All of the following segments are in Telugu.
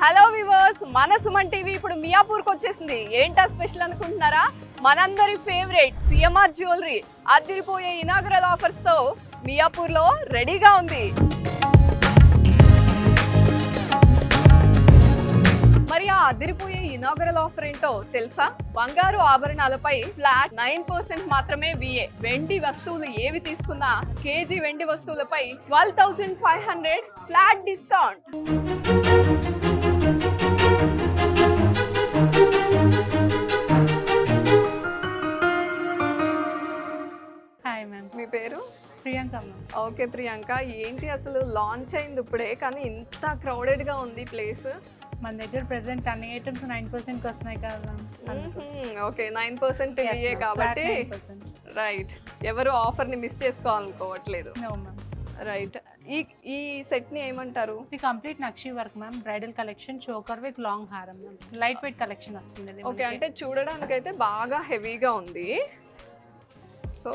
హలో వివర్స్, మన సుమన్ టీవీ ఇప్పుడు మియాపూర్కి వచ్చేసింది. ఏంటా స్పెషల్ అనుకుంటున్నారా? మనందరి ఫేవరెట్ సిఎంఆర్ జ్యువెలరీ అదిరిపోయే ఇనాగరల్ ఆఫర్స్తో మియాపూర్లో రెడీగా ఉంది. మరి ఆ అదిరిపోయే ఇనాగరల్ ఆఫర్ ఏంటో తెలుసా? బంగారు ఆభరణాలపై ఫ్లాట్ 9% మాత్రమే విఏ. వెండి వస్తువులు ఏవి తీసుకున్నా కేజీ వెండి వస్తువులపై 12,500 ఫ్లాట్ డిస్కౌంట్. హాయ్ మ్యామ్, మీ పేరు? ప్రియాంక మ్యామ్. ఓకే ప్రియాంక, ఏంటి అసలు లాంచ్ అయింది ఇప్పుడే కానీ ఇంత క్రౌడెడ్గా ఉంది ప్లేస్? మన దగ్గర ప్రెసెంట్ అన్ని ఐటమ్స్ 9%కి వస్తున్నాయి కదా మ్యామ్. ఓకే, 9% విఏ కాబట్టి రైట్, ఎవరు ఆఫర్ని మిస్ చేసుకోవాలనుకోవట్లేదు. No ma'am. రైట్, ఈ సెట్ని ఏమంటారు? ఇది కంప్లీట్ నక్షి work ma'am, bridal collection, choker with long హారం మ్యామ్, లైట్ వెయిట్ కలెక్షన్ వస్తుంది ఇది. ఓకే, అంటే చూడడానికైతే బాగా హెవీగా ఉంది. సో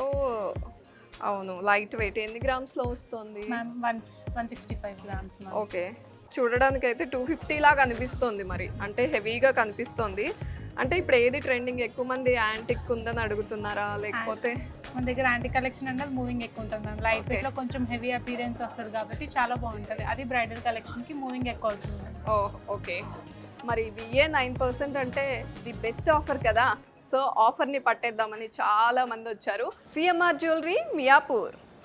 అవును, లైట్ వెయిట్. ఎన్ని గ్రామ్స్లో వస్తుంది మ్యామ్? 165 grams ma'am. ఓకే, చూడడానికి అయితే 250 లాగా అనిపిస్తుంది. మరి అంటే హెవీగా కనిపిస్తుంది. అంటే ఇప్పుడు ఏది ట్రెండింగ్? ఎక్కువ మంది యాంటిక్ ఉందని అడుగుతున్నారా లేకపోతే? మన దగ్గర యాంటిక్ కలెక్షన్ అంటే మూవింగ్ ఎక్కువ ఉంటుంది మ్యామ్. లైట్ వెయిట్ లో కొంచెం హెవీ అపీరెన్స్ వస్తుంది కాబట్టి చాలా బాగుంటుంది. అది బ్రైడల్ కలెక్షన్ కి మూవింగ్ ఎక్కువ అవుతుంది. ఓకే, మరి విఏ 9% అంటే ది బెస్ట్ ఆఫర్ కదా. సో ఆఫర్ని పట్టేద్దామని చాలా మంది వచ్చారు. CMR jewellery Miyapur.